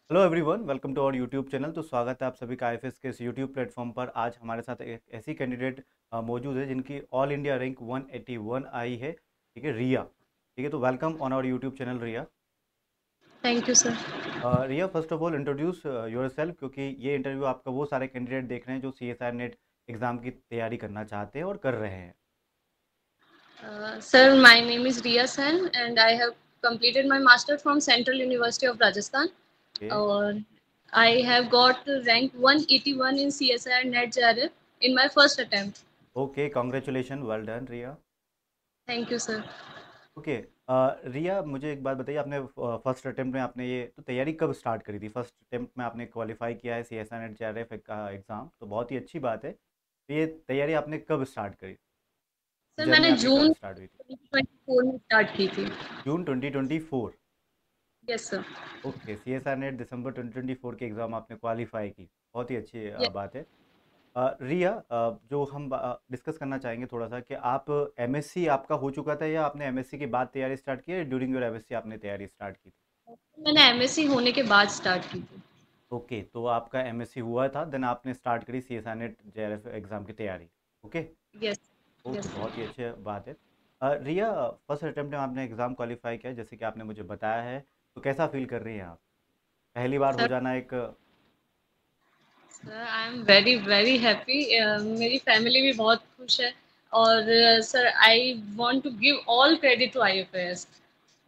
Hello everyone, welcome to our YouTube channel. तो स्वागत है आप सभी का आईएफएस के इस यूट्यूब प्लेटफॉर्म पर। आज हमारे साथ एक ऐसी कैंडिडेट मौजूद है जिनकी ऑल इंडिया रैंक 181 आई है। ठीक है, रिया। ठीक है, तो welcome on our YouTube channel Riya. Thank you sir. Riya, first of all introduce yourself, क्योंकि ये इंटरव्यू आपका वो सारे कैंडिडेट देख रहे हैं जो सीएसआर नेट एग्ज़ाम की तैयारी करना चाहते हैं और कर रहे हैं। Sir, my name is Riya Sen and I have completed my master from Central University of Rajasthan. Okay. और I have got rank 181 in CSIR NET JRF in my first attempt. Okay, congratulation, well done Riya. Thank you, sir. Okay. Riya, मुझे एक बात बताइए, आपने first attempt में आपने ये तो तैयारी कब स्टार्ट करी थी? फर्स्ट अटेम्प्ट में आपने क्वालिफाई किया है C S I NET J R F का एग्ज़ाम, तो बहुत ही अच्छी बात है। तो ये तैयारी आपने कब स्टार्ट करी? सर जर्नी मैंने आपकी कब जून स्टार्ट हुई थी? 2024 में स्टार्ट की थी। जून 2024। Yes sir. Okay, C S I NET दिसंबर 2024 के एग्ज़ाम आपने क्वालिफाई की। बहुत ही अच्छी यस बात है। रिया, जो हम डिस्कस करना चाहेंगे थोड़ा सा कि आप एमएससी आपका हो चुका था या आपने एमएससी के बाद तैयारी स्टार्ट की है? ड्यूरिंग योर एमएससी आपने तैयारी स्टार्ट की थी? मैंने एमएससी होने के बाद स्टार्ट की थी। ओके, तो आपका एमएससी हुआ था, देन आपने स्टार्ट करी सीएसआई नेट जेआरएफ एग्जाम की तैयारी। ओके। यस। ओके, यस बहुत ही अच्छी बात है। रिया, फर्स्ट अटेम्प्ट में आपने एग्ज़ाम क्वालिफाई किया जैसे कि आपने मुझे बताया है, तो कैसा फील कर रही हैं आप? पहली बार हो सर। जाना एक। Sir I am very very happy. मेरी फैमिली भी बहुत खुश है। और sir I want to give all credit to IFS.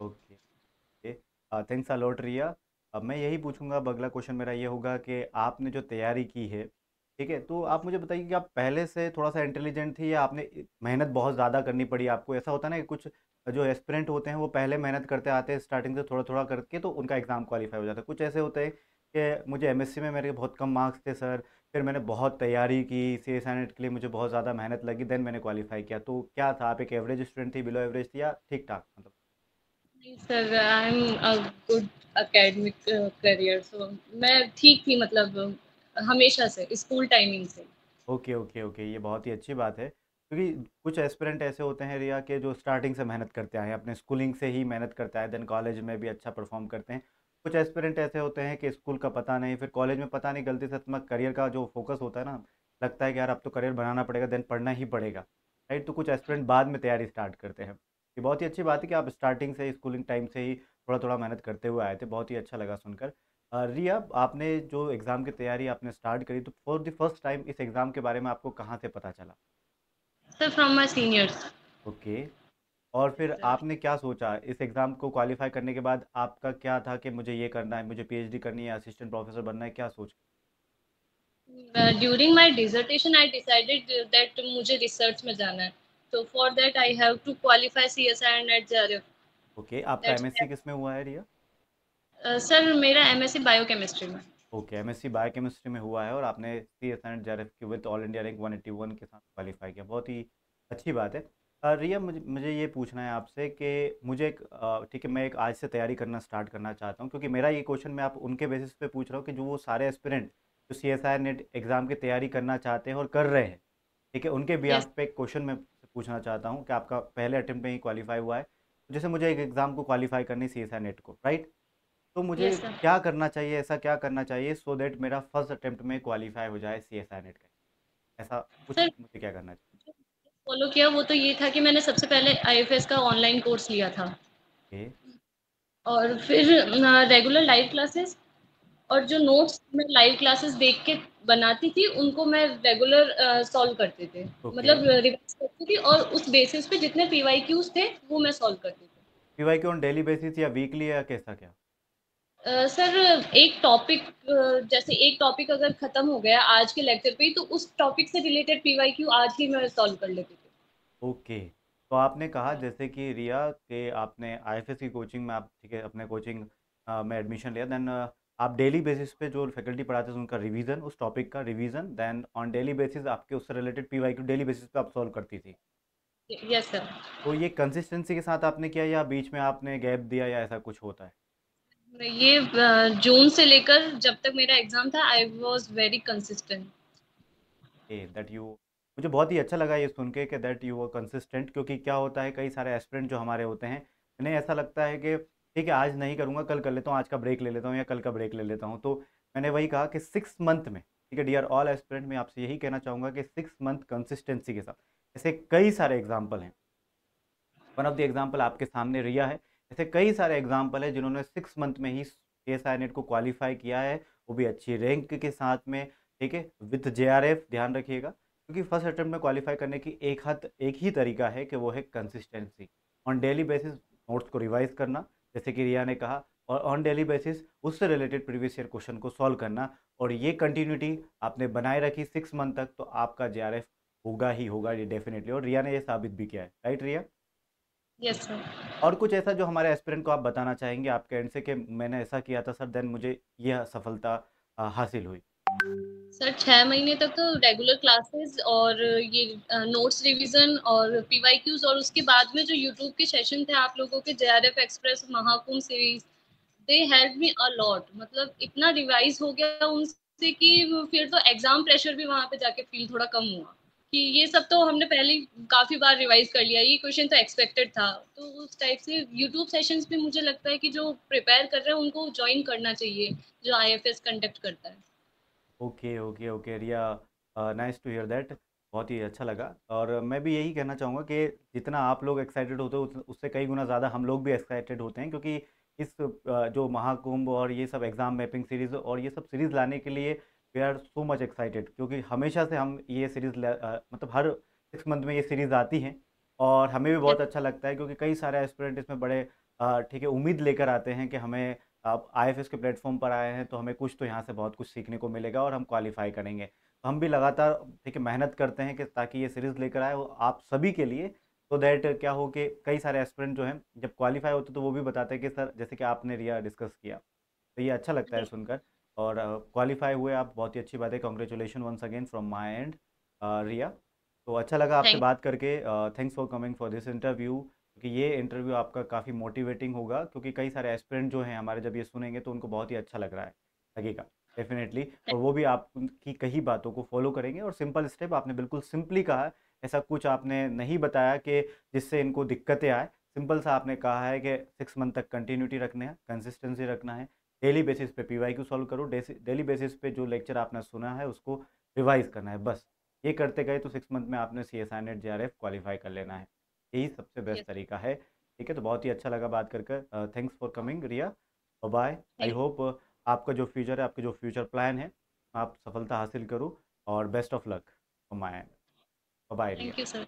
Okay. Thanks a lot Riya. अब मैं यही पूछूंगा, अब अगला क्वेश्चन मेरा ये होगा कि आपने जो तैयारी की है, ठीक है, तो आप मुझे बताइए कि आप पहले से थोड़ा सा इंटेलिजेंट थी या आपने मेहनत बहुत ज़्यादा करनी पड़ी आपको? ऐसा होता है ना कि कुछ जो एस्पिरेंट होते हैं वो पहले मेहनत करते आते हैं स्टार्टिंग से थोड़ा थोड़ा करके, तो उनका एग्ज़ाम क्वालिफाई हो जाता है। कुछ ऐसे होते हैं कि मुझे एमएससी में मेरे बहुत कम मार्क्स थे सर, फिर मैंने बहुत तैयारी की सी एस नेट के लिए, मुझे बहुत ज़्यादा मेहनत लगी, देन मैंने क्वालिफाई किया। तो क्या था, आप एक एवरेज स्टूडेंट थी, बिलो एवरेज थी, या ठीक ठाक मतलब? Sir I am a good academic career, so मैं ठीक थी, मतलब हमेशा से स्कूल टाइमिंग से। ओके ओके ओके, ये बहुत ही अच्छी बात है, क्योंकि कुछ एस्पिरेंट ऐसे होते हैं रिया के जो स्टार्टिंग से मेहनत करते आए हैं, अपने स्कूलिंग से ही मेहनत करते आए, देन कॉलेज में भी अच्छा परफॉर्म करते हैं। कुछ एस्पिरेंट ऐसे होते हैं कि स्कूल का पता नहीं, फिर कॉलेज में पता नहीं, गलती से अपना करियर का जो फोकस होता है ना, लगता है कि यार अब तो करियर बनाना पड़ेगा, देन पढ़ना ही पड़ेगा। राइट, तो कुछ एस्पिरेंट बाद में तैयारी स्टार्ट करते हैं। ये बहुत ही अच्छी बात है कि आप स्टार्टिंग से ही, स्कूलिंग टाइम से ही थोड़ा थोड़ा मेहनत करते हुए आए थे। बहुत ही अच्छा लगा सुनकर। रिया, आपने जो एग्ज़ाम की तैयारी आपने स्टार्ट करी, तो फॉर द फर्स्ट टाइम इस एग्ज़ाम के बारे में आपको कहाँ से पता चला? Sir from my seniors. Okay. और यस फिर सर। आपने क्या सोचा इस एग्ज़ाम को क्वालिफाई करने के बाद? आपका क्या था कि मुझे ये करना है, मुझे पीएचडी करनी है, असिस्टेंट प्रोफेसर बनना है, क्या सोच? During my dissertation I decided that मुझे रिसर्च में जाना है, तो for that I have to qualify CSI and NET JRF. Okay, आपका दैट्स एमएससी किस में हुआ है रिया? सर मेरा एमएससी बायोकेमिस्ट्री में। ओके, एमएससी बायोकेमिस्ट्री में हुआ है और आपने सी एस एंड जेआरएफ की विद ऑल इंडिया रैंक 181 के साथ क्वालिफाई किया। बहुत ही अच्छी बात है। रिया, मुझे मुझे ये पूछना है आपसे कि मुझे एक ठीक है, मैं एक आज से तैयारी करना स्टार्ट करना चाहता हूँ, क्योंकि मेरा ये क्वेश्चन मैं आप उनके बेसिस पे पूछ रहा हूँ कि जो वो सारे एस्पिरेंट जो C S I NET exam की तैयारी करना चाहते हैं और कर रहे हैं, ठीक है, उनके यस बिहाफ पे एक क्वेश्चन मैं पूछना चाहता हूँ कि आपका पहले अटेम्प्ट में ही क्वालिफाई हुआ है, तो जैसे मुझे एक एग्ज़ाम को क्वालिफाई करनी सी एस आई नेट को, राइट, तो मुझे यस सर। क्या करना चाहिए, ऐसा क्या करना चाहिए सो दैट मेरा फर्स्ट अटेम्प्ट में क्वालिफाई हो जाए सी एस आई नेट का? ऐसा कुछ सर मुझे क्या करना फॉलो किया वो तो ये था कि मैंने सबसे पहले आईएफएस का ऑनलाइन कोर्स लिया था। चाहिए? और फिर रेगुलर लाइव क्लासेस, और जो नोट्स मैं लाइव क्लासेस देख के बनाती थी उनको मैं रेगुलर सॉल्व करते थे, ओके। मतलब रिवाइज करती थी, और उस बेसिस पे जितने पीवाईक्यूज थे वो मैं सॉल्व करती थी। PY Q on daily basis या वीकली या कैसा क्या? सर एक टॉपिक, जैसे एक टॉपिक अगर खत्म हो गया आज के लेक्चर पे ही, तो उस टॉपिक से रिलेटेड पीवाईक्यू आज ही मैं सॉल्व कर लेती थी। ओके, तो आपने कहा जैसे कि रिया कि आपने आईएफएस की कोचिंग में आप, ठीक है, अपने कोचिंग में एडमिशन लिया, देन आप डेली बेसिस पे जो फैकल्टी पढ़ाते थे उनका रिवीजन, उस टॉपिक का revision, then on daily basis आपके उससे रिलेटेड पीवाईक्यू डेली बेसिस पे आप सॉल्व करती थी। Yes sir. तो ये कंसिस्टेंसी के साथ आपने किया या बीच में आपने गैप दिया या ऐसा कुछ होता है? ये जून से लेकर जब तक मेरा एग्जाम था I was very consistent. That you, मुझे बहुत ही अच्छा लगा ये सुन के कि दैट यू वर कंसिस्टेंट, क्योंकि क्या होता है, कई सारे एस्पिरेंट जो हमारे होते हैं, इन्हें ऐसा लगता है कि ठीक है आज नहीं करूँगा, कल कर लेता हूँ, आज का ब्रेक ले लेता हूँ या कल का ब्रेक ले लेता हूँ। तो मैंने वही कहा कि 6 मंथ में, ठीक है डियर ऑल एस्पिरेंट, मैं आपसे यही कहना चाहूँगा कि 6 मंथ कंसिस्टेंसी के साथ ऐसे कई सारे एग्जाम्पल हैं। वन ऑफ द एग्जाम्पल आपके सामने रिया है। ऐसे कई सारे एग्जाम्पल है जिन्होंने 6 मंथ में ही ASI नेट को क्वालिफाई किया है, वो भी अच्छी रैंक के साथ में, ठीक है विथ JRF। ध्यान रखिएगा, क्योंकि फर्स्ट अटेम्प्ट में क्वालिफाई करने की एक ही तरीका है कि वो है consistency. On daily basis notes को रिवाइज करना, जैसे कि रिया ने कहा, और ऑन डेली बेसिस उससे रिलेटेड प्रीवियस ईयर क्वेश्चन को सॉल्व करना। और ये कंटिन्यूटी आपने बनाए रखी 6 मंथ तक, तो आपका JRF होगा ही होगा ये डेफिनेटली, और रिया ने ये साबित भी किया है। राइट रिया? Yes sir. और कुछ ऐसा जो हमारे एस्पिरेंट को आप बताना चाहेंगे आपके एंड से कि मैंने ऐसा किया था सर, देन मुझे यह सफलता हासिल हुई? सर 6 महीने तक तो रेगुलर क्लासेस और ये नोट्स रिवीजन और पीवाईक्यूज, और उसके बाद में जो यूट्यूब के सेशन थे आप लोगों के, JRF express Mahakumbh series, they help me a lot. मतलब इतना रिवाइज हो गया उनसे कि फिर तो एग्जाम प्रेशर भी वहां पे जाके फील थोड़ा कम हुआ कि ये सब तो हमने पहले ही काफी बार रिवाइज कर लिया, ये क्वेश्चन तो एक्सपेक्टेड था। तो उस टाइप से यूट्यूब सेशंस भी मुझे लगता है कि जो प्रिपेयर कर रहे हैं उनको ज्वाइन करना चाहिए, जो आईएफएस कंडक्ट करता है। Okay okay okay Riya, nice to hear that. बहुत ही अच्छा लगा, और मैं भी यही कहना चाहूँगा कि जितना आप लोग एक्साइटेड होते हो उससे कई गुना ज़्यादा हम लोग भी एक्साइटेड होते हैं, क्योंकि इस जो महाकुंभ और ये सब एग्ज़ाम मैपिंग सीरीज़ और ये सब सीरीज़ लाने के लिए we are so much excited, क्योंकि हमेशा से हम ये सीरीज़ मतलब हर 6 मंथ में ये सीरीज़ आती हैं, और हमें भी बहुत अच्छा लगता है, क्योंकि कई सारे एस्पिरेंट इसमें बड़े ठीक है उम्मीद लेकर आते हैं कि हमें, आप IFS के प्लेटफॉर्म पर आए हैं तो हमें कुछ तो यहाँ से बहुत कुछ सीखने को मिलेगा और हम क्वालिफाई करेंगे। तो हम भी लगातार ठीक है मेहनत करते हैं कि ताकि ये सीरीज़ लेकर आए वो आप सभी के लिए, तो दैट क्या हो कि कई सारे एस्पिरेंट जो हैं जब क्वालिफाई होते तो वो भी बताते हैं कि सर, जैसे कि आपने रिया डिस्कस किया, तो ये अच्छा लगता है सुनकर। और क्वालिफाई हुए आप, बहुत ही अच्छी बात है, congratulation once again from my end Riya. तो अच्छा लगा आपसे थैंक बात करके, thanks for coming for this interview, क्योंकि ये इंटरव्यू आपका काफ़ी मोटिवेटिंग होगा, क्योंकि कई सारे एस्पिरेंट जो हैं हमारे जब ये सुनेंगे तो उनको बहुत ही अच्छा लग रहा है, लगेगा डेफिनेटली, और वो भी आपकी कही बातों को फॉलो करेंगे। और सिंपल स्टेप आपने बिल्कुल सिंपली कहा है, ऐसा कुछ आपने नहीं बताया कि जिससे इनको दिक्कतें आए। सिंपल सा आपने कहा है कि 6 मंथ तक कंटिन्यूटी रखना है, कंसिस्टेंसी रखना है, डेली बेसिस पे PYQ सॉल्व करो, डेली बेसिस पे जो लेक्चर आपने सुना है उसको रिवाइज करना है, बस ये करते गए तो 6 मंथ में आपने CSI नेट JRF क्वालिफाई कर लेना है। यही सबसे बेस्ट यस। तरीका है। ठीक है, तो बहुत ही अच्छा लगा बात कर कर। Thanks for coming Riya, bye. I thank hope आपका जो फ्यूचर है, आपके जो फ्यूचर प्लान है, आप सफलता हासिल करो, और best of luck from my end. Bye Riya. Thank you sir.